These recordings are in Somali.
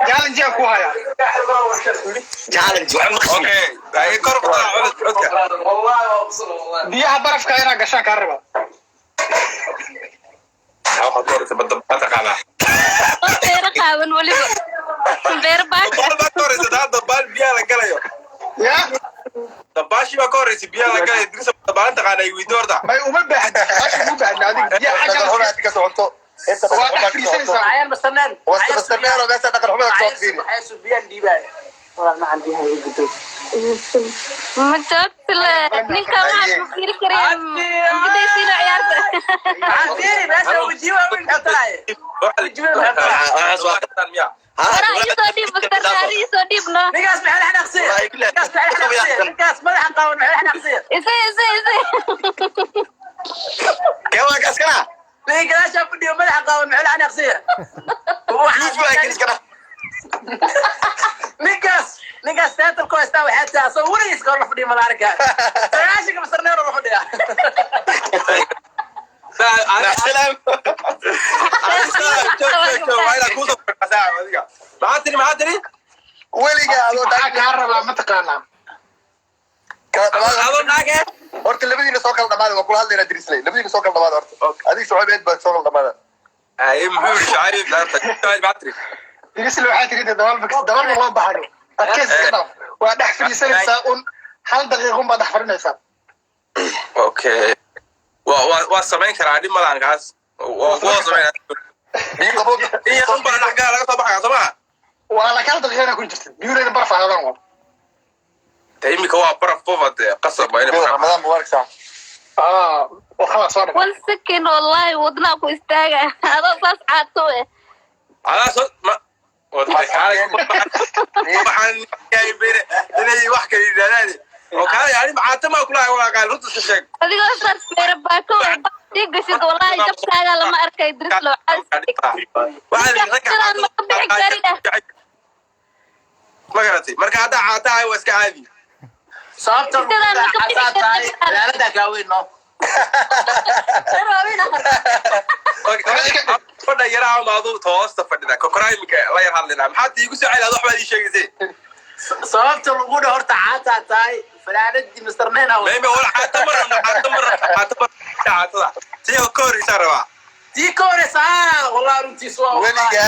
جالن جاك وهاي جالن اوكي هاي كرب عودك بيها برف كاينا قشا كهرباء او حضرت بدل على غير قابل ولي غير باك ما كوريس ده دبال بيا لا غلايو يا دباشي ما كوريس بيا لا غلاي درس دبال تقانا يويدور ده ما وما بعد مو بعد هذيك يا حاجه هو كسوتو انت معايا مستنان مستنان وبس دخل حمد صوت فيني حاسس بيان دي بقى والله ما عندي هاي قدام ما جبت نينكا waxaan ku fiiri karaa inta sida ciyaarta عندي بس لو بتجيبها من حطاي soo dhib baktarari soo dhibno نقاس محل احنا قصير نقاس مدح قاون محل احنا قصير ise كيف اسكنا نقاس شاف فيديو مدح قاون محل احنا قصير نقاس تاتل كويس تاوي حتى صوري يسكر فيديو مدارك عاشق مصرنا نروح فيديو انا سلام ما ادري وليغا كهرباء ما تقانا هذا ناقه horta labadiina soo kala dhamaad waa kula hadlayna dirisley labadiina soo kala dhamaad horta adiga soo ceeb baa soo kala dhamaad اي محور شعري بتاعت باتري يرسل waxay tiri dabal loo baxayo adkeys kana waa dhax fadhiisanaysaa un hal daqiiqo ma dhax fadhinaysaa اوكي waa samayn karaa dhib malaan kaas waa samayn iyo qumba dhaxga laga soo baxaya sama waa la kala daqiiqana ku jirta biyureeda baraf aadan waa تيمك هو برف فوفد قصب بين رمضان مبارك صح وخلاص صار والسكن والله ودنا ku istaaga ado saas caato على صوت ما waxaan yaabay inay wax kale yiraahdaan oo kale yani maanta ma kula waa qaal runta sheeg adigoo saas feer baako digashid wallahi jabtaaga lama arkay diris loo ma garatay marka hada caatahay waa iska caadi sababta tahay laalada gaaweyno fadha yaraa maadu toosta fadhida kokoraymka la yar hadlina maxaad iigu soo celiyaa waxba ii sheegaysay sababta lagu dhaho horta caata tahay fanaanadii misterneena meema wala caatada tii koorisa rabaa tii koorisa wallahi runtii soo weliga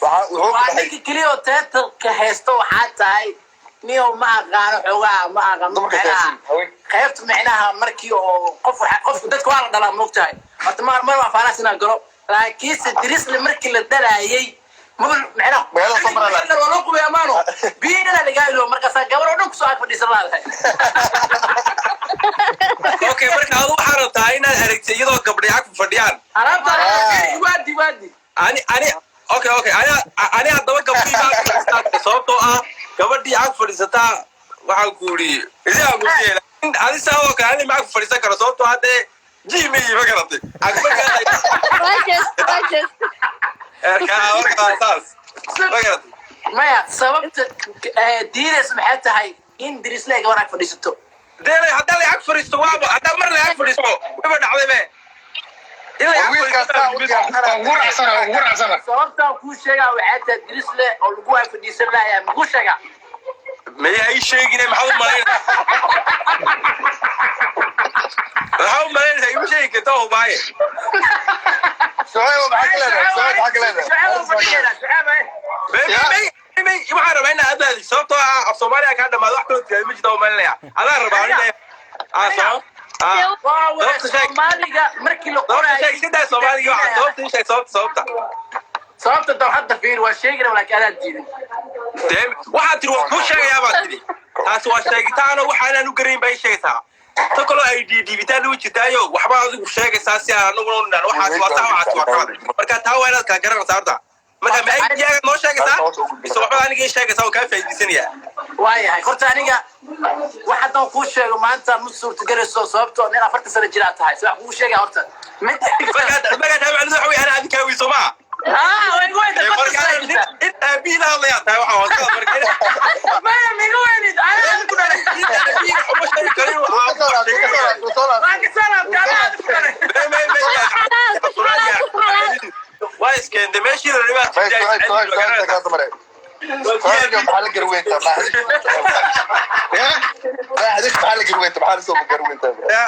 waa ninka kaliya oo teetalka haysto waxaa tahay niyo ma aqaano xogaa ma aqaano qaybta macnaha markii oo qof dadka waa la dhalaa moogtahay horta mar waa faalaas inaan galo laakiin se dirisle markii la dalaayay macnaha wala qubay amaano biidana laga ilo markaas gabar oo dhan ku soo ag fadhiisan lahayd okay marka aad waxaan rabtaa inaad aragtay iyadoo gabdhay ag fadhiyaan alaabta waadi ani okay ani hadaba gabdhii baa sababtoo ah gabadhii ag fadhiisataa waxaan ku uri idaa ku jeeda adi sababoo kale ani ma ag fadhiisan karo sababtoo haddee jimay ma garatay maya sababta diidays maxay tahay in dirisle gabar ag fadhiisato deelay haddaa la ag fadhiisto waaba haddaa mar la ag fadhiisto waba dhacday be sababtaan kuu sheegaa waxay tahay dirisle oo lagu ag fadhiisan lahayaa maku sheegaa maya ii sheegine maxaa u malaynaysaa igu sheegi karta hubaaye سؤال waxaan rabaa inaa adaadi sababtoo ah af soomaaliya kaa dhamaado wax kaloo tigaadi ma jirta u malinaya adaan rabaa soomaaliga markii la sababta dab hadda fiir waa sheegina laakiin adaa diiday waxaad tiri waan kuu sheegayaa baad tidhi taasi waa sheegitaano waxaanaan u garayn baa ii sheegaysaa ta kaloo ay dhiibitaan u jirtaayo waxba adigu sheegaysaa si aan anaguna u nidhaan waxaas waa taa waxaas waa qalad marka taa waa inaad kaa garanaysaa horta marka maayaaga noo sheegaysaa mise waxba aniga ii sheegaysaa oo kaa faa'iidaysanayaa waayahay horta aniga wax haddaan kuu sheego maanta ma suurtagelayso sababtoo nin 40 sano jiraa tahay si wax kuu sheegaya horta magaad macnuhu waxa wey ana adinkaa weyso maa biila hadlayaa tahay waxaa maya miga weynid waa iskeende meeshii la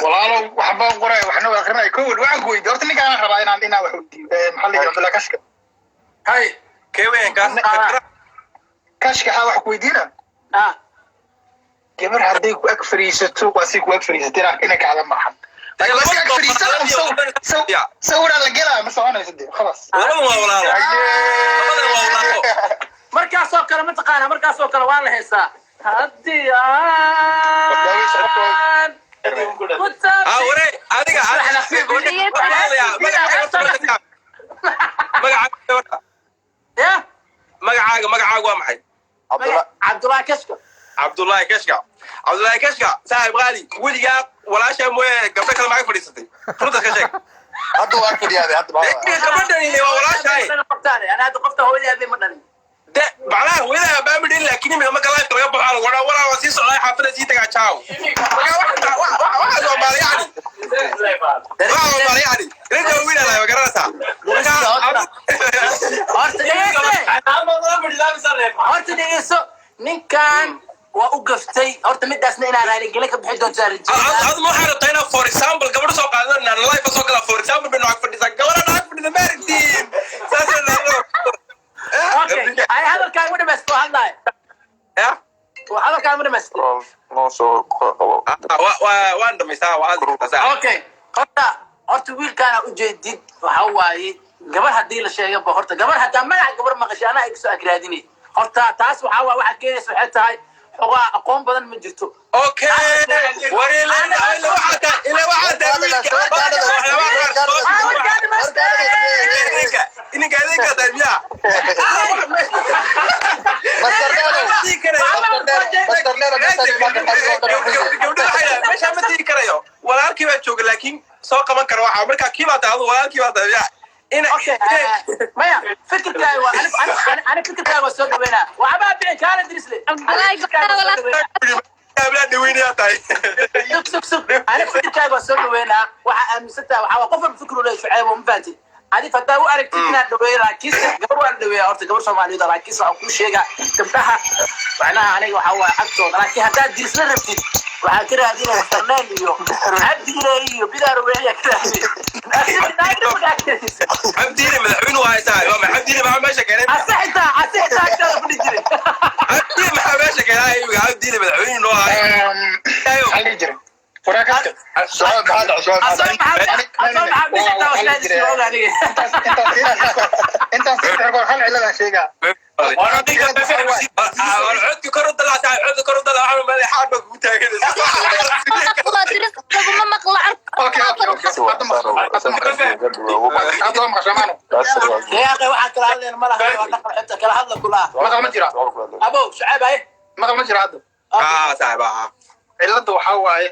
walaalow waxbaan qoray waxna waa akrinay koowad waxaan ku weydiiyey horta ninkaan rabaa inaan wax weydiiyo maxaa la yidhahdaa kashka hay kewen kashka waxaa wax ku weydiina gabar hadday ku ag fariisato waa si ku ag fariisatay inay kacda maahan sawiraan la gelaa ma soconayso dee khalas markaasoo kale mataqaana markaasoo kale waa la heesaa haddii aan ware adiga magacaaga waa maxay cabdullaahi kashka cabdullaahi kashka saaxib qaali weligaa walaashaa mooye gabdho kale maxay fadhiisatay runtaas ka sheeg hadda waa fadhiyaade gabadhani waa walaashahay hadda qofta hooyadeed ma dhalin de macnaha hooyadaha baamidhin laakiin imika marka life laga baxo lagu dhaha walaa waa sii socday xaafada sii tagaa jaaw waxaa soomaali yani ninka wiilalahay ma garanaysaa horta dhegeyso ninkan waa u gaftay horta midaasna inaan raaligelin ka bixi doonto adu ma waxay rabtaa inaa for example gabadha soo qaadan life soo gala for example bay naag fadhisaa gabadha naag fadhida maaragtiin okay ay hadalkaan ma dhamaysto hadlaay hadalkaan ma dhamaysto waan dhamaysaa waa hadalkaasa okay horta wiilkaana ujeedid waxa waaye gabar haddii la sheegaba horta gabar hadaa magaca gabar maqashay anaa ay kasoo agraadinay horta taas waxaa waa waxaad keenaysa waxay tahay xogaa aqoon badan ma jirto okay ininka adinka damiya meesha ma tigi karayo walaalkii baa jooga laakiin soo qaban kara waxa markaa kii baa taado walaalkii baa damiya maya fikirkaaga waa ani fikirkaaga waa soo dhaweynaa waxbaa bixin kaala dirisle sug ani fikirkaaga waa soo dhaweynaa waxaa aaminsantaha waxaa waa qof walba fikru leeyahay shucayb oo ma fahanti adif haddaa u aragtid inaad dhaweeyo laakiinse gabar waa la dhaweeyaa horta gabar soomaaliyeed laakiinse waxaan kuu sheegaa gabdhaha macnaha aniga waxaa waa agtooda laakiin haddaad dirisla rabtid waxaa ka raadinaya sarnaan iyo cabdiile iyo bidaar weeya ka raadinaya cabdiile madaxweyne waa haysaa cabdiile maxaa meesha keenay asixtaa agtaada fadhi jiray cabdiile maxaa meesha keenay cabdiile madaxweyne noo hayo maxaa jira furaakadka intaas hal ciladaa sheegaa codki kor u dalactaa codka kor u dalac madaxaad baa kugu taaganaysa waxaa kala hadleen malaha kala hadla kulaa maqal ma jira abow shucayb aye maqal ma jira hadda saaxiib cilada waxaa waaye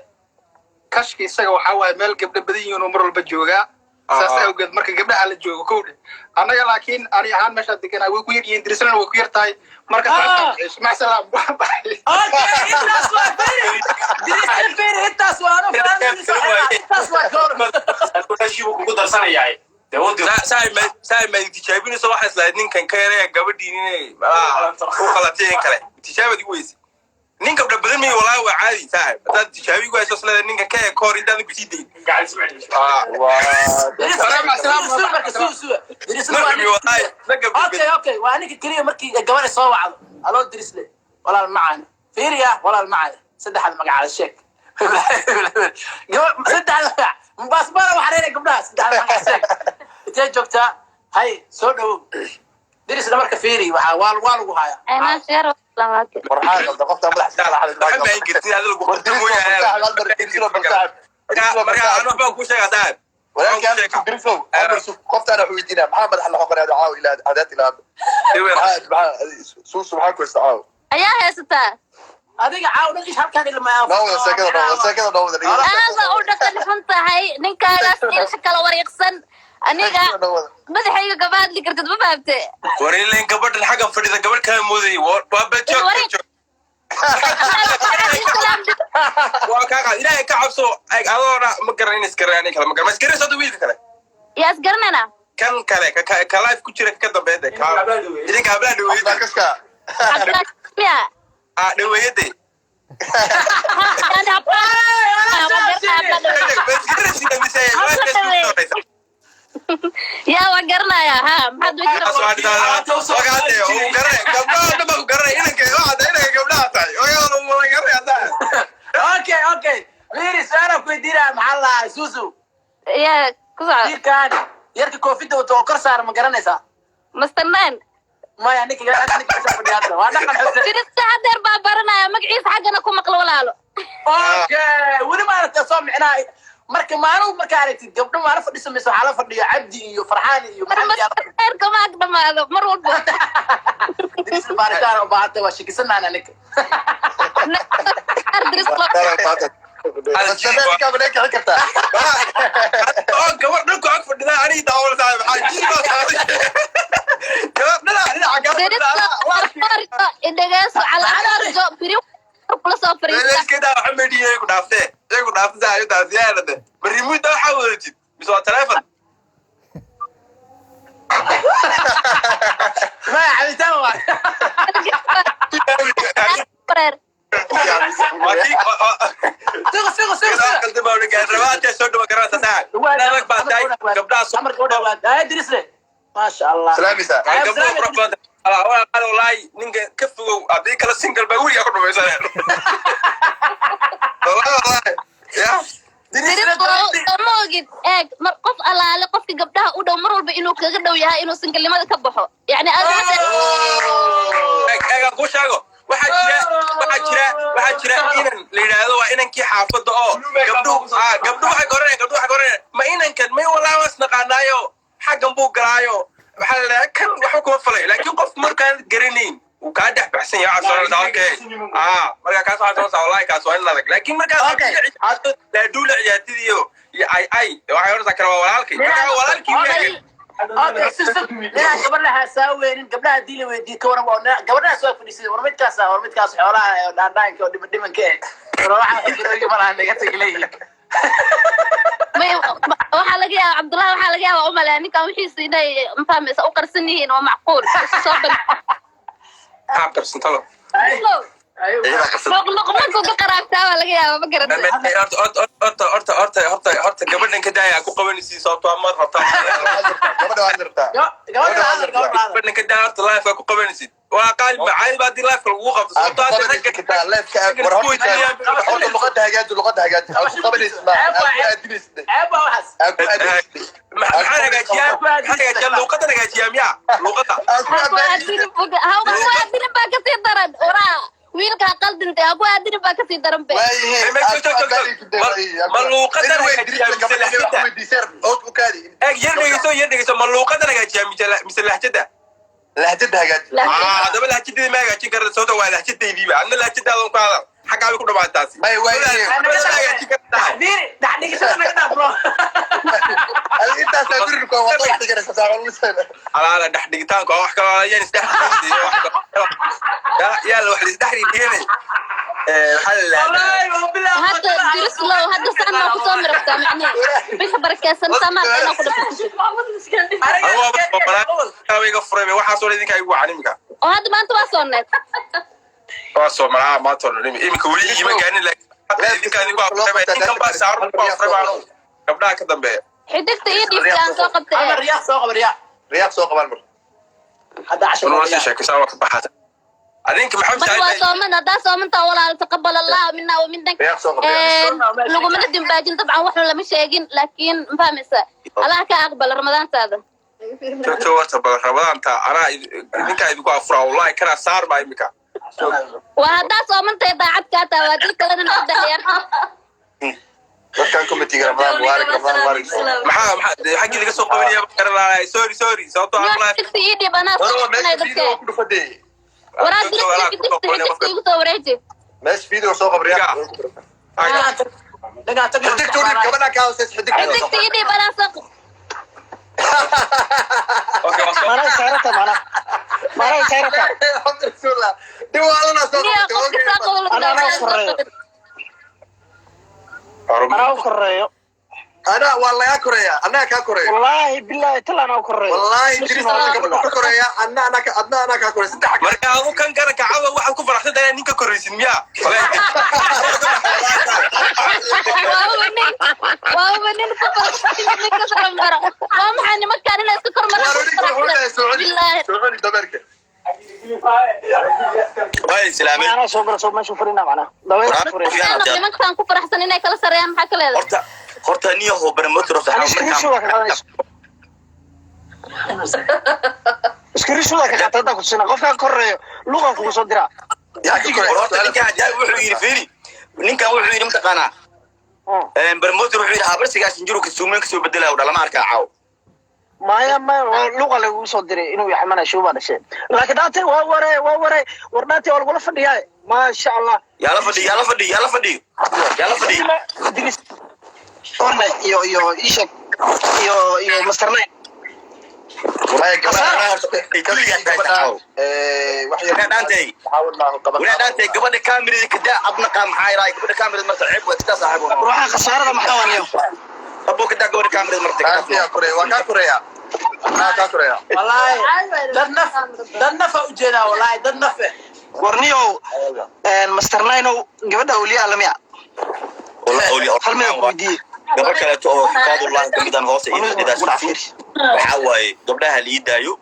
kashka isaga waxaa waaye meel gabdho badan yihiin oo mar walba joogaa saas awgeed marka gabdhaha la joogo kowdhe annaga laakiin ani ahaan meeshaa deganaa way ku yar yihiin dirislana way ku yar tahay marka macasalaam saaxiib maad tijaabinayso waxaa islahayd ninkan ka yaraya gabadhiin inay u qalatay kale tijaabad igu weyse nin gabdha badan may walaa waa caadi saaxib haddaad tijaabi gu hayso isleedahay ninkan ka eeg kahor intaadan kusii dayn okay waa ninka keliya markii gabadha soo wacdo aloo dirisle walaal macaan fiiriya walaal macaan saddexda magacaada sheeg saddexda magac baasbara waxareena gabdhaha saddexda magac sheeg intee joogtaa hay soo dhowow dirisle marka fiiri waa lagu hayaa qoftaan wax weydiinaa maxaa madax la xoqonaada caaw ilaa cadaad ilaa suusu maxaa ku haysta caaw ayaa haysataa adiga caaw dhan ish halkaan ilmaa nawada seekada nawada aada u dhaqan xun tahay ninkaagaas ilka kala wareeqsan aniga madaxayga gaba hadli kartid ma fahamte wariileen gabadhan xagga fadhida gabadh kala mooday waa bajoog waa kaa qaad ilaahay ka cabso adoona ma garanin isgaranayn kale ma garan isgaran soo wiilka kale yaa isgaranayna kan kale ka live ku jira ka dambeeyay ka idinka habla dhaweeyay kaska miya dhaweeyay yaa waa garanaya ha maxaad okay Miri sana ku dira maxalla Susu yaa ku soo dirkan yarka koofida oo kor saar ma garanaysa masterman maya ninka fadhiyaada waa dhaqan xuseen dirista hadeer baa baranaya magaciisa xaggana ku maqlo walaalo okay wali ma aragtay soo micnaa marka maanu marka aragtid gabdho maana fadhiso mise waxa la fadhiyo Cabdi iyo Farxaan iyo maxamed kama agdamaado mar walba dirista baaritaan oo baahata waa shikisanaana ninka ما شاء الله سلاميسا والله ninka ka fogow adii kala single ba wuriga ku dhumaysan moogid eeg mar qof alaale qofka gabdhaha u dhow mar walba inuu kaga dhow yahay inuu singalnimada ka baxo yani ku sheego waxaa jira inan la yidhaahdo waa inankii xaafadda oo gabdhuhu waxay goranayaan ma inankan may walaa was naqaanaayo xaggan buu galaayo waxaa la dhahaa kan waxba kuma falay laakiin qofku markaan garanayn uu kaa dhex baxsan yahay markaa kaas waxaa wallahi kaas waa in adag laakiin markaas laadhuula ciyaartidiiyo iyo ay waxay horta kale waa walaalkay walaalkii لا قبلها ساوين قبلها دي اللي وديك ورا قبلها سوى فلسطين ورمتكاس حولها دانداين كو دمن كه روح اجري مرة انا قلت لي waxaa laga yaabaa Cabdullaahi waxaa laga yaabaa umaleeyaa ninkan wixiisa inay mafahmaysa u qarsan yihiin oo macquul soo qarsantalo noqnoqnoqku ka qaraabtaa waa laga yaabaa ma garanay horta gabadhan ka daaya ku qabanaysi sababtoo ama rabtaa gabadhan ka daaya horta life ku qabanaysid waa qaal macaan baad life lagu qabto sababtoo aad ragga ka taa life ka war horta luqada hagaajin ku qabanaysid ma maxaa hagaajiyaa luqada hagaajiyaa miya luqada adinin baa kasii daran oraa wiilka qaldintay abu adinin baa kasii daran be ma luqada hagaajiyaa ma luqada hagaajiyaa mise lahjada lahjada hagaajiya hadaba lahjadii ma hagaajin karta sababta waa lahjadaydiiba adna lahjadaadan ku hadal xaggaa bay ku dhamaataa may hagaajin kartaa alaala dhex dhigitaanku wax kalooyan isdhexyaala wax laisdhexrigeene hadda dirislow hadda saanaa kusoo mirabtaa macnee bisha barakeysan samaad inaa ku dhaiga furay waxaasoo idinka igu wacan imika oo hadda maanta waa sooneed waa soo maraa maanta imika weli iima gaanin gabdhaha ka dambeeya xidigta iyo dhiibka aan soo qabtay riyaaq soo qabaan mar hadda nolosha sheekaysaa waa ka baxaata adinka maxaa waa sooman haddaa soomantaa walaal taqabbal allah minna wa minnak lagumana dimbaajin dabcan wax lama sheegin laakiin ma fahmaysa allah ka aqbal ramadaantaada warta bal ramadaanta anaa idinkaa idinku afura wallahi kanaa saar baa imika waa haddaa soomantay daacad kaa taa waa dil kalena noo daxyar dadkan committee Ramadan Mubarak maxaa xaqii laga soo qabanaya karanaay sorry sababtoo ah Allah ii dhib anaa soo video ku dhufadee waraad dirista igu soo wareeji mees video soo qabriya xiddigtu gabadha ka hooseysa xiddigta ii dhib anaa soo mana saarata alhamdulillah diwaalana soo أنا أفرّيه انا والله كوريا انا كوريا والله بالله تلا كوريا والله دريس انا كوريا انا كوريا صدق حق marka adu kan garaka cawa waxaad ku faraxsantahay ninka koreysin miya waaw nin ku faraxsan ninka sarmara waa maxay nimankan inay iska kormaraan سعودي دبرك way islaamay انا soo ma shufrina macna dawada furina nimankan ku faraxsan inay kala sareeyaan maxaa kale horta niyaho barmootro iskriisuda ka qatada ku sina qofka koreeyo luqa ku soo dira يا كوريا horta wuxuu yiri fiiri ninkan wuxuu yiri mtaqana barmootro wuxuu yiri habarsigaas injiru ka suumen ka soo bedelay oo dhalama arkaa caaw maya ma luqa lagu soo diray inuu yaxmana shuba dhashay laakiin daate waa waray wardaate waa lagu fadhiyaa ma sha Allah yala fadhi orna iyo ishak iyo master nine والله wadaantay gabadha kaamirada ka daa abna qaam xayraay gabadha kaamirada marta ceeb waa iska saaxiib ruuxa khasaarada maxaa waniyo abo ka daa gabadha kaamirada marta يا كوريا وكا كوريا انا كوريا والله دنف وجهنا والله دنف warniyo master nine gabadha awliya alamiya والله اولي hal mid ku diiday gabadha kale oo xifadullah kamidaan hoose iyo sidaas waxa waaye gabdhaha liidaayo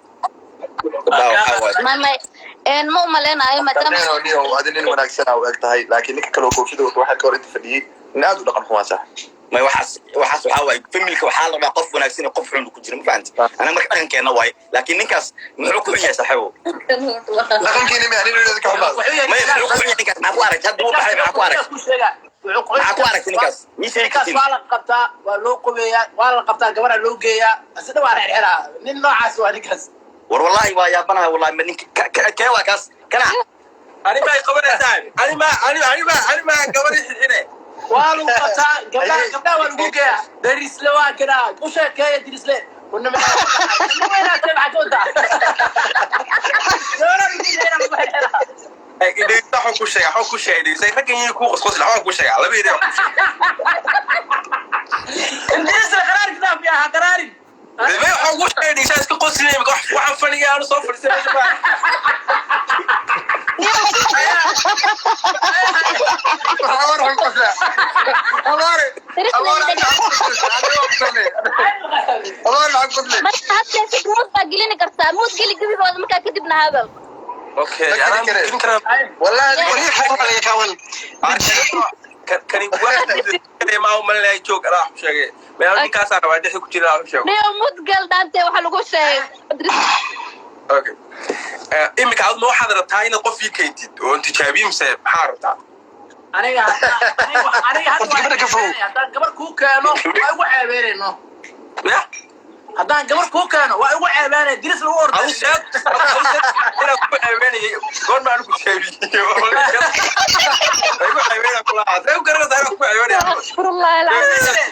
mama ma umaleenayo maadaama نيو هذا اللي wanaagsan oo egtahay laakiin ninka kale oo koofida waxa ka hor inta fadhiyay naad u dhaqan xumaasa ما waxaas waxa waaye familka waxa la rabaa qof wanaagsan qof xun ku jira ma fahanti ana marka dhaqankeena waay laakiin ninkaas muxuu ku yahay saaxiibo dhaqankeena ma aanin inuu ka xumaado ma muxuu ku yahay ninkaas ma ku arag hadda uu baxay ma ku arag ma ku arag ninkaas misay ka tin waa la qabtaa waa loo qobeeyaa waa la qabtaa gabadha loo geeyaa asida waa xirxiraa nin noocaas waa ninkaas war wallahi waa yaabanahay wallahi ma ninka ka waa kaas kana ani ma qabanaysaa ani ma gabadhi xidhine waa lagu qabtaa gabdhaha waa lagu geeyaa darisle waa kana u sheekeeya darisle ونما وين تبع تودا إذا حكوا شيء إذا سيفكر يكون قصقص الحوار كل شيء على بيدي الناس القرار كذا فيها قراري ما حكوا شيء إذا سيفكر قصقص لي وعن فني أنا صفر سنة اوكي والله كان واحد ما هو ملي جوج راح شيء ما كاس انا بعد ku jira شيء مود gal daante waxa lagu sheegay اوكي imika aad noo xadartaa in qof fiikeentid oo tijaabiye mise maxaa rabtaa aniga hadda gabar ku keeno waa ugu ceebeereyno haddaan gabar ku keeno waa ugu ceebeerey diris lagu orday ina ku ceebeynay goor ma lagu sheebiyo ugu ceebeynay kula aad ugu garanayaa ku ceebeynay astaghfirullah alazim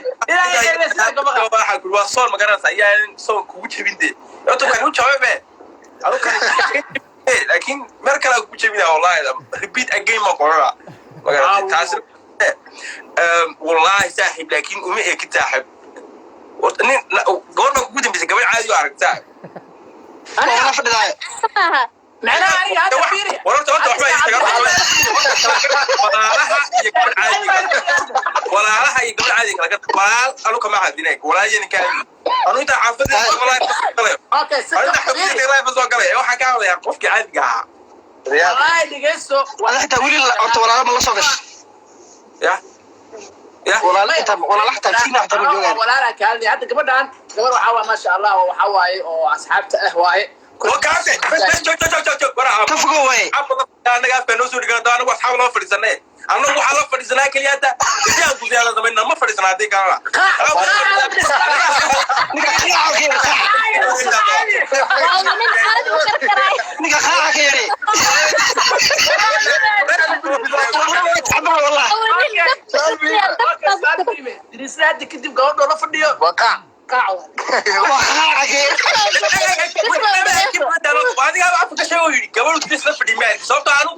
waxa ku waa soon magaranaysa ayaan soon kugu jabinde inta kan u jawaabe adu kan laakiin mar kale ku jabina wallahi repeat again ma qorara magaranaysa taas wallahi saaxib laakiin uma eekitaaxib ورتني قولنا كودين بس قبل عادي وعرفتها أنا فداي معناها هذا فيري ورنت وحبا يشتغل ولا لها يقبل عادي لكن قال أنا كم عاد دينك ولا يجي كان أنا أنت حافظ والله أوكي أنت حافظ الله بس وقال يا حكى ولا يعرفك عادي قاع والله دقيسو ولا حتى ولي أنت ولا ما لصقش ولا لا انت ولا لا حتى فينا حتى ولا لا كان حتى قبلنا قبل وحوا ما شاء الله وحواي واصحابته واي وكاسه تفقوا وين انا قاعد في نوسو دغ انا واصحاب لو فريسنه انا waxa la fadhiisana kaliyaada sidaan ku diyaar zamayna ma fadhiisana hadii kana niga khaaca keenay والله دريسات كدب قاعد ولا فديو وقع وادي افك شيء gabadhu diris la fadhi maarki sababtoo aanu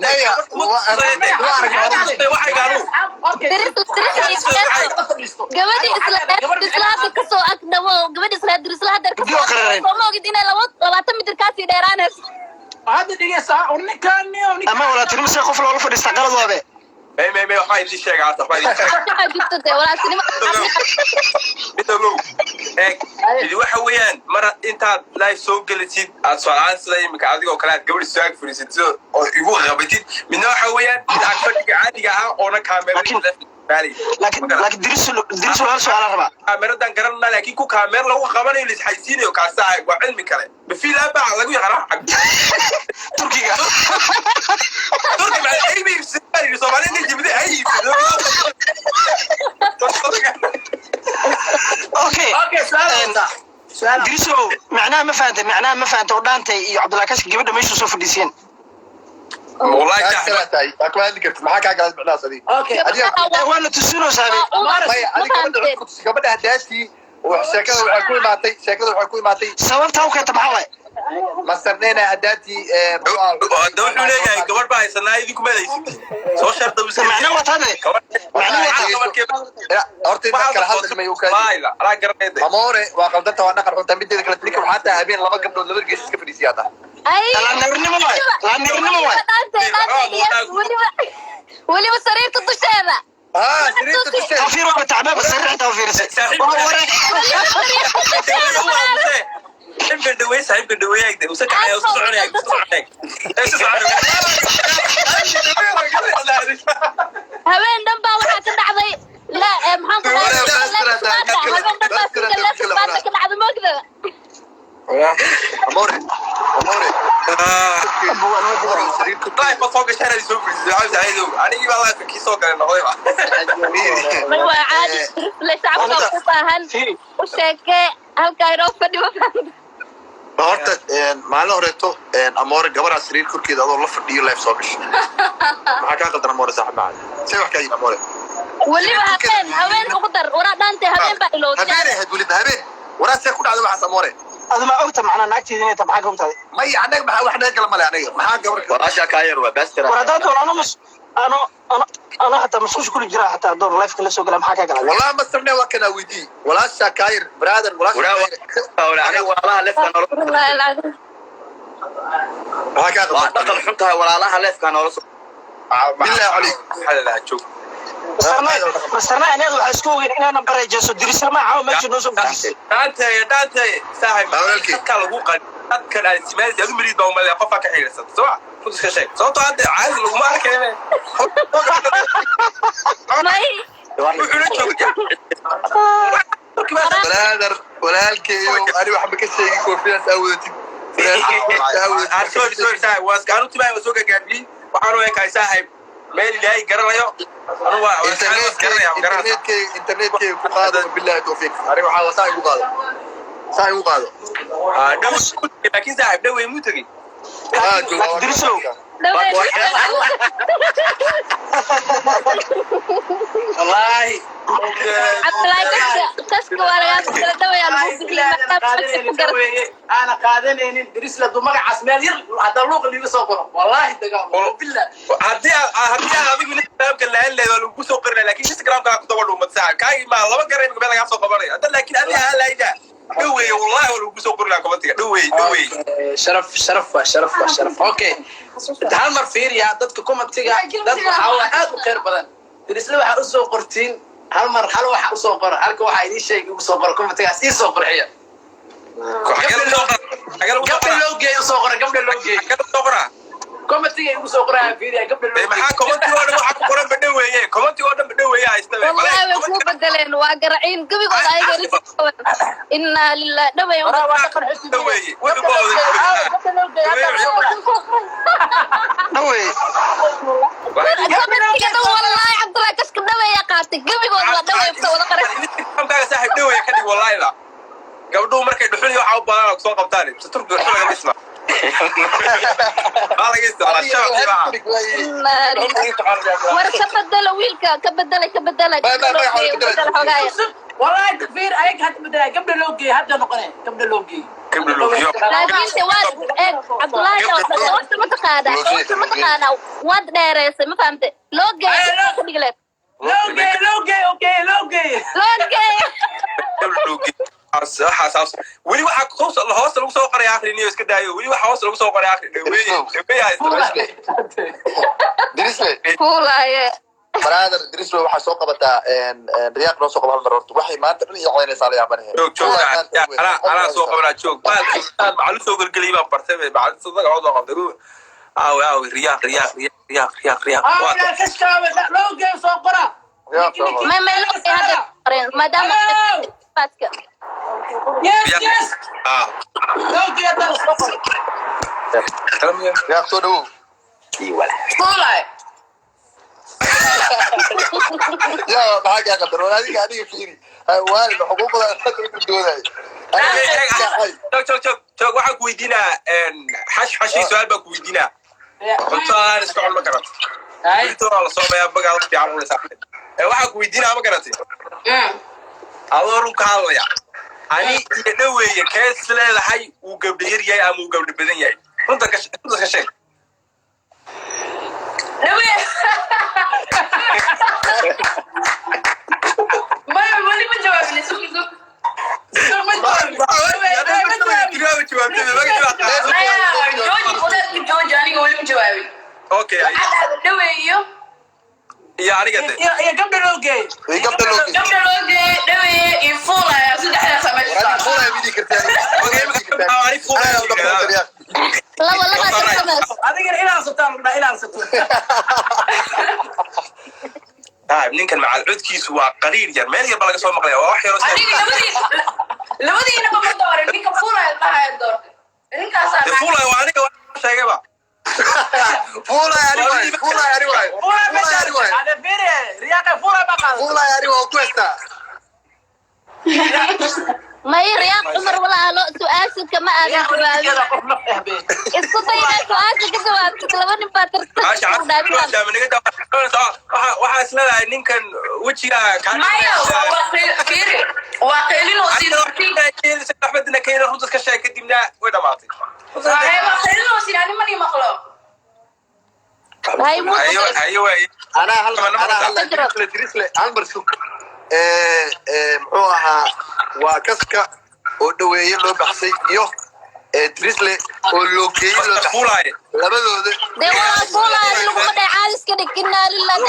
gabadhi islaada kasoo agdhawo gabadhi islaada kasoo ogid inay 20 mitir kaasii dheeraanayso hadda dhigaysaa ninkaan ama wala tirmisa qof loola fadhiista qalad waabe may waxaa idin sheega hata waxaa jirto dee walaaltinimo idi waxa weeyaan mar intaad live soo gelisid aad socdaan sida imika adigoo kale aad gabadh soo ag fadhiisid oo igu qabatid midna waxa weeyaan aad fadhiga caadiga ah oona laakiin diris walaal su'aala rabaa kaameradan garanna laakiin ku kaameer lagu qabanayo la isxaysiinayo kaasa waa cilmi kale bafiil abaa lagu yaqaana turkiga Soomaalida jibida ay okay diriso macnaha ma fahanto dhaantay iyo Cabdullaahi Kash gabadha meesha soo fadhiiseen wallahi أكمل لك ما كان قاعد بناس هذه. وانا تسونو سامي قبل هداتي وشكله وحكوي معطي sababta u keenta maxaa waay مسترنينا هداتي دون ليه قبل باي سنة يدي كماليسي سو شرط بس macna watade أرتي ذكر هذا ما يوكل لا لا قريت أموري وقلدتها وأنا قرحت تمدي ذكر تلك وحتى هبين لما قبل نلقى جيش كفر زيادة la nirnimo waay weliba sariirta dusheeda سريرة الشيء tafiir waa tacbaa bas sariirta u fiirisay يمكن دوي صاحب دوي يقدر وسكع يا وسعني haween dhan baa waxaa ka dhacday la maxaan ku dhacday moogda أموري طيب فوق الشارع يسوق عاوز عايزه انا اجيب الله في كيسو كان نقضيها waa caadi la shacabka ku baahan u sheekee halkaa inoo fadhiyo horta maalin horeeto amoore gabadha sariir korkeeda adoo la fadhiyo live soo gashay maxaa kaa qaldan amoore saaxiib macad say wax kaa yihin amoore weliba haween ugu dar waraa dhaantay habeen baa ilowday habeen ahayd weliba habeen waraa see ku dhacday waxaas amoore aduma ogta macnaa naagteeda inay maxaa ka ogtahay maya anaga maxaa wax naga gala male aniga maxaa gabar walaashaa kaa yar waa baastira war haddaad doon ano hataa masquusha kuli jira hataa doon live kala soo gala maxaa kaa gala والله ما استرنا وكنا ودي ولا شاكاير برادر ولا walaalaha leefka dhaqan xuntahay walaalaha leefka nolol بالله عليك xalala joog masarna anaad waxaa isku ogeyn inaana barayjeeso dirisna ma caawa meesha noo soo fadhiisay dhaantay saaxiib ka lagu qad dadkan ay simaayay adu marid baa umaleeya qofka ka xiriirsan soo ku iska sheeg sababtoo hadda caadi lagu ma arkayne wuxuu joogay برادر ولا الكيو انا واحد بكسي كوفياس اودتي sorry saaxiib waa iskaanu timaay soo gaagaabi waxaan u eekay saaxiib meel ilaahay garanayo anu waa انترنت كي قاده بالله توفيق انا waxaa wasaa igu qaado laakiin saaxiib dhawey muu tagay diriso والله أنا قادني درس له دماغ عسمال ير هذا اللغة اللي يسوقه والله دقام بالله هدي هذه من الكلام كله اللي لو كسو قرنا لكن انستغرام كان كتب له متساع كاي ما لما قرين قبل لا سو قبري هذا لكن هذه لا يدا دوي والله لو كسو قرنا كمنتك دوي شرف اوكي هل مر فير يا ددك كومنتيغا دد waxa aad u qeyr badan dirisla waxa u soo qortiin hal mar hal waxa u soo qor halka waxa idin sheegay u soo qor kommentigaas ii soo qorxiya gabdha loo geeyo soo qor gabdha loo geeyo kommentiga igu soo qoraa fiiriya gabdha loo maxaa kommentiga waxa ku qoran badhaweeye kommentiga oo dhan badhaweeye haysta wallahi way ku bedeleen waa garaciin gabigooda ayaga inna lillahi dhaway badhaweeye wallahi Cabdullaahi Kash dhaway qaatay gabigooda waa dhaway wada qaran kamkaaga saaxiib dhawey ka dhig wallahi la gabdhuhu markay dhuxul waxa u baahan soo qabtaan turku dhuxul laga dhisma war ka bedela wiilka ka bedela والله تفير أيك هات بدنا قبل لوجي هذا نقنع قبل لوجي قبل لوجي. laakiin se waad cabdullaahi hoosta ma taqaanaa hoosta ma taqaanaa waad dheereysay ma fahamte loo geeyo ka dhigleed لوجي أوكي لوجي loo geeyo قبل لوجي. حاسس ولي واحد خوص الهوس لو سوق قري آخر نيوز كده يو ولي واحد هوس لو سوق قري آخر dirisle fuulaaye brother dirisle waxaa soo qabataa riyaaq noo soo qaba hal mar horta waxay maanta dhan iyacaynaysaa la yaabanahay جوك أنا سوق قبل جوك بعد معلوم سوق القليل ما برتبه بعد سوق عوض قبل أو رياق أنا كشكاوي لوجي صقرة ma loo geeyo hadda qoreen maadaama baaska يس لوجي هذا صقرة riyaaq soo dhawow فولاي yaa maxaa kaa qadar war adiga fiiri waalid xuquuqda dadka dooday joog waxaan ku weydiinaa xashii su-aal baan ku weydiinaa cuntada iska cun ma garat intoa la soomayaa bagaal fiican cunaysaa waxaan ku weydiinaa ma garatay adoo run ka hadlaya ani iyo dhaweeye kees leedahay uu gabdha yar yahay ama uu gabdha badan yahay runta ka sheeg اوكي يا aniga يا قبل لوجي gabdha loo laba tartameys adiga ilaa sataan ilaa sataan ninkan macal codkiisu waa qariir yar meel yar ba laga soo maqlaya waa wax yar fuulay waa aniga sheegayba fuulay هذا فيري رياقة فورا بقى waa ku heystaa may riyaaq cumar walaalo su-aasha kama aadan jawaabin isku day inaad su-aasha ka jawaabtid laba nin baa waxaa isleedahay ninkan wejiga axmedina kayna runtas ka sheeg kadibna way dhamaatay anaa dirisle hal mar sug muxuu ahaa waa kaska oo dhaweeye loo baxsay iyo dirisle oo loogeeye loo baxsay labadooda dee waa fuulaayo laguma dheh caadiska dhig inaa lillahi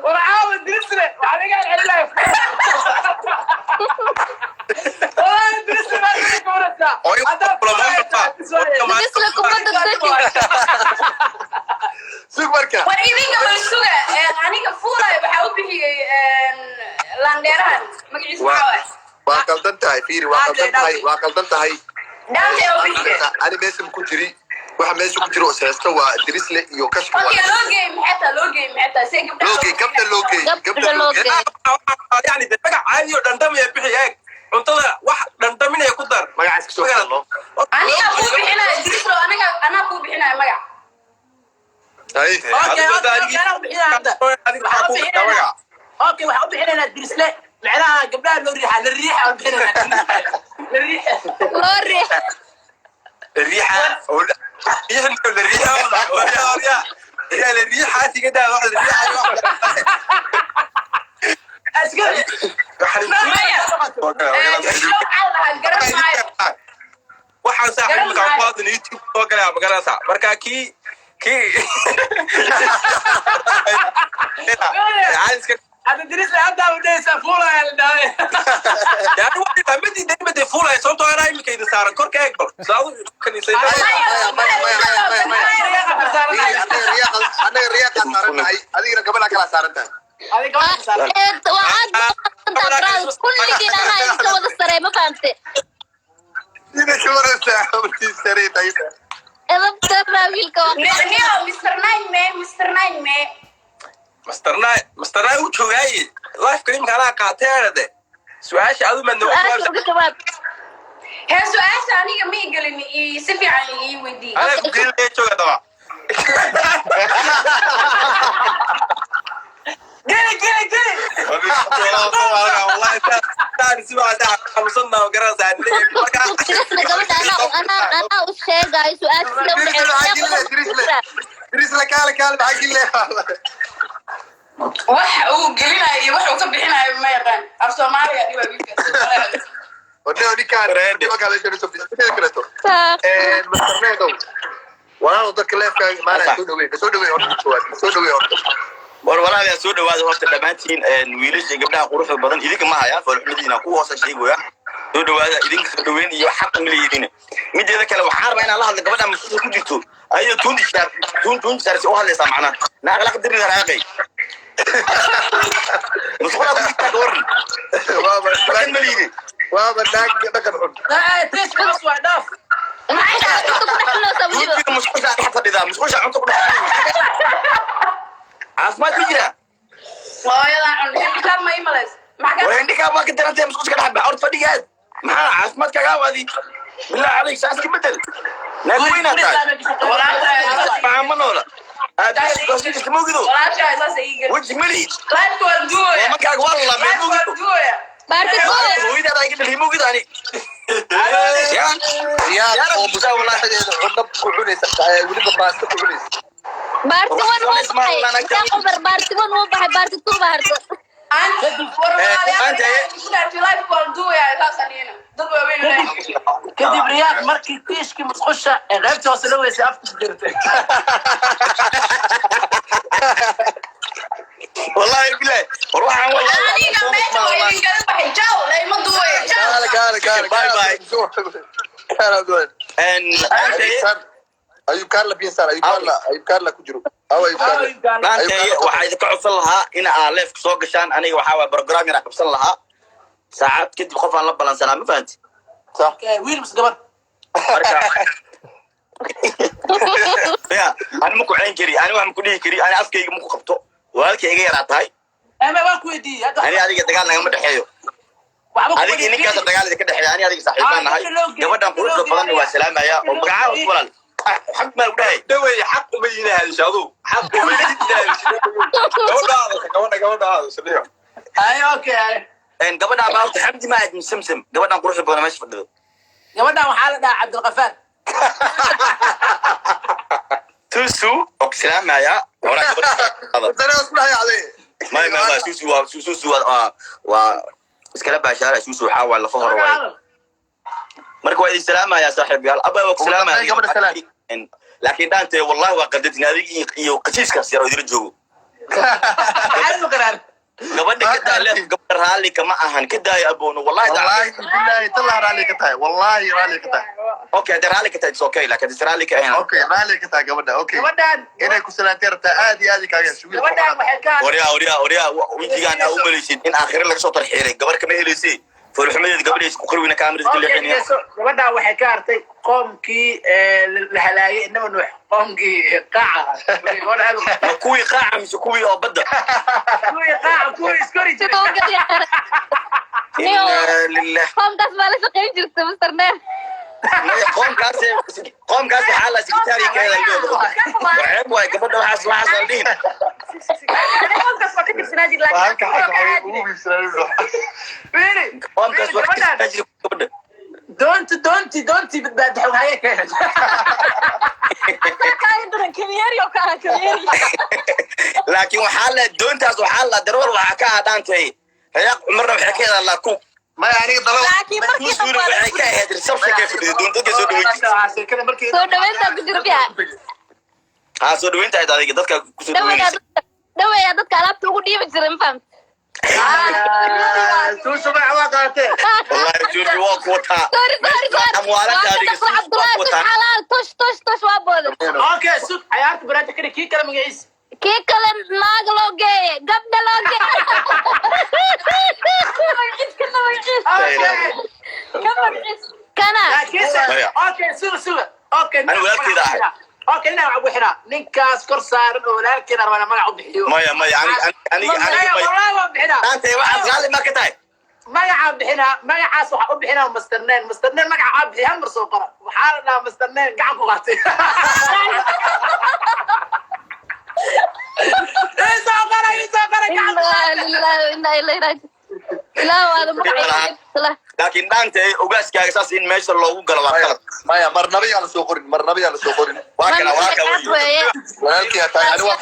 وعاود درسنا وعليك الحلاف والله درسنا ما تقولتها disle kuma degdegi sug marka waa qaldan tahay fiiri waa qaldan tahay ani meesha ku jiri waxa meesha ku jiro seesto waa dirisle iyo kashka waa looge gabdha looge yani magac caadi oo dhandhamaya bixi eeg cuntada wax dhandhaminaya ku dar magacaas kasoo hadlo اوكي waxaan u bixinayna dirisle macnaha gabdhaha loo riixa la riixa u bixinayna loo riix الريحه الريحه كده واحد الريحه waxaan saaxiibka ku hadlay YouTube oo kale ama garanaysa marka kii هذا درس هذا وديس فولا يا داي يعني واحد فهمتي دايما دي فولا صوته انا يمكن يدي صار كورك اكبر صار كان يصير انا الرياق صارناي ادينا قبل كلا صارنتها kulligiin anaa inta wada sarey ma fahamte ina kawaraysaa hortii sarey tayda edabtana wiilka Mr. Nai u joogay life kaliim kala qaateerade su'aasha adu ma noo su-aasha aniga ma igelin si fiican ii weydii ana gilay jooga daba جري والله ثاني سمع ده وصلنا وقرا زعل انا وشيغاي سؤال دريسلا كان بحكي لي wax uu gelinayo wax uu ka bixinayo ma yaqaan af Soomaaliya dhiba wiilka ودي كان ما قال لي شو فكرته مسترنيدو وانا ضد كلام ما لا سودوي war walaal soo dhawaada horta dhamaantiin wiilasha gabdhaha quruxda badan idinka ma hayaan falxumadina ku hoosa sheegaya soo dhawaada idinka soo dhaweyn iyo xaq ma leeyidin mideeda kale waxaan rabaa inaan la hadlo gabadha masuul ku jirto ayo tuun shar si oo hadlaysa macna naag la qadrin raaqay masuul ku jirta waran waa ma leeyidin waa naag dhaqan xun تيش خلاص وعداف مشكلة حتى إذا مشكلة عنده كل عاصمات بيجرا hooyada cunka ma imaleys maxaa وعندك ما كنت أنت مشكلة حبة عرض فديات ما عاصمات كجاوة بالله عليك ساس كبدل نقولين هذا ما منولا هذا بس اسمه كده walaashay saas ay gal وش ملي life waa duoya ما كان والله ما life waa duoya وإذا رايك اللي مو كده يعني يا ابو والله حدب كعنيس ولي باست كعنيس بارتي وين هو بحي بارتي تو بارتي life waa duoya taasaniina dad waa weyn كدب رياض مركي كيشكي مسخشة غيبت وصلوا يسافت جرتك والله بالله روح والله aniga meesha way idin kala baxay jaw layma duoya jaw باي باي كان اقول and ايوب كارلا بينسار ايوب كارلا كجرو او ايوب كارلا maanta waxaa idinka codsan lahaa in aad leefka soo gashaan aniga waxaa waa program yar qabsan lahaa saacad kadib qof aan la balansanaa ma fahanti ويل بس قبل ya ani ma ku celin kari ani wax ma ku dhihi kari ani afkayga ma ku qabto walaalkay iga yaraa tahay اما باكو يدي ani adiga dagaal nagama dhexeeyo adiga ninkaas dagaal idinka dhexeeya ani adiga saaxiibaan nahay gabadhan quruxda badan waa salaamaya oo magacaaga walaal حق ما وداي دوي حق ما ينهى الشادو حق ما ينهى هذا صديق اي اوكي ان قبلنا ما حمدي ما عاد مسمسم قبلنا نروح بقى ماشي فدو قبلنا وحالنا عبد الغفار توسو اقسم يا ورا قبل انا اسمع يا علي ما سوسو و اسكلا باشا سوسو حاول لفهر واي marka waa islaama ya saaxiibayaal aba waa islaama laakiin daante wallahi waa qadadna adiga iyo qasiiskaas yar oo idin joogo حلو قرار gabadha ka daalay gabadha raali kama ahan ka daay aboono wallahi billahi tallah raali ka tahay wallahi raali ka tahay okay da raali ka tahay okay laakiin raali ka ahan okay raali ka tahay gabadha okay قبلنا inay ku salaateerta aad iyo aad kaaga suuq قبلنا وحكان وريا wijigan aa u maleeysid in aakhir laga soo tarxiiray gabar kama heleysay فرحمد قبل يسكو قروينا كاميرا اللي حين قبلنا وحكارتي قومكي الهلاي انما نوح قومكي قاعه كوي قاعه مش كوي او بدا كوي قاعه كوي سكوري لله قوم داس مالك قيم جرت مسترنا قوم كاسي حاله سكرتاري كذا اليوم وعيب واي قبل ما حصل لين قوم داس ما كنت سناجي لكن قوم كاسي قبل دونتي بتبدحوا هاي كانت لكن وحاله دونتاس وحاله ضرور وحكاها دانتي هي مره وحكيها الله كوك ما يعني ضلوا لكن ما سوري وحكاها هذه الصفقه كيف دونتك سو دوينتي soo dhaweynta ku jiro biya ها سو دوينتي هذا dadka ku soo doweynaysa dhaweeya dadka alaabta ugu dhiibi jiray ma fahmt سوسو ما عواقته والله جورجي وقوتها sorry اموالك هذه حلال توش waa boodan اوكي سوق عيارت براجع كده كي كلام مقيس kii kale naag loo geeye gabdha loo geeye kana اوكي سوق اوكي انا ولادتي راح اوكي انا ابو حنا نينكاس كور صار ولكن انا ما عم بحيو ما يعني والله ما بحنا انت واحد غالي ما كتاي ما عم بحنا ما عاس waxa u bixina musterneen magaca aad bixiyaan mar soo qara waxa la musterneen gacan ku qaatay إيه ساقرة لله وإنا إليه راجعون لا هذا مقعد laakiin dhaanta ogaaskaaga saas in meesha loogu galo waa qalad maya marnaba yaa la soo qorin waa kana walaalkii yaa tahay aniga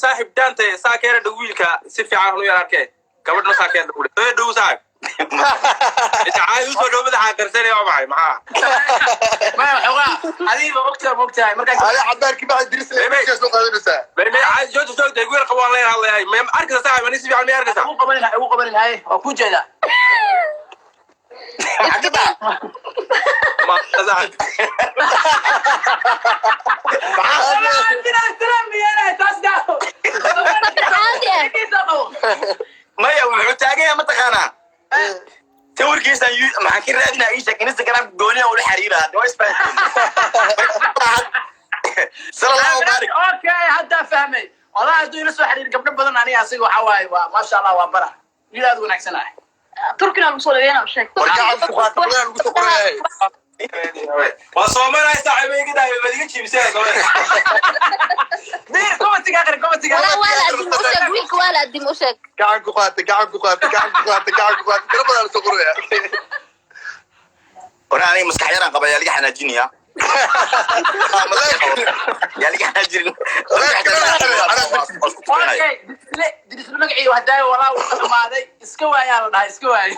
saaxib dhaanta saa keena dhow wiilka si fiican u yar arkeen gabadhna saa keena dhow dhow saaxib تعال يوصل لو بدها كرسي يا معي معاه ما حقا هذه مقتها مركز هذا حبار كيما درس لي مش سوق هذا بس بيبي عايز جوج سوق يقول قبل الله الله هاي ما اركز صاحب انا نسبي على اركز مو قبل هاي اكو جيدا عجبها ما زعل ما يا وحتاجه ما تقانا توركيسا maxaan ka raadinaa ii sheeg Instagram gooniya oo la xiriira waa isbaa sallallahu barik okay hadda fahmay wala haduu ila soo xiriir gabdho badan aniga asiga waxa waay waa ma sha Allah waa bara ilaad wanaagsanaa turkina lagu soo leeyana sheeg warkaad ku qaatay lagu soo qoray waa Soomaaliya saaxiibeyga daay badiga jibisay dir komatiga ولا دي موشك gacan ku qaatay tira badan soo qoray waraani maskax yaraan qabay liga xanaajiniya يا لي حاجرين اوكي دي magaciiyo hadaa walaa uu qadamaaday iska waayaan la dhahay iska waayay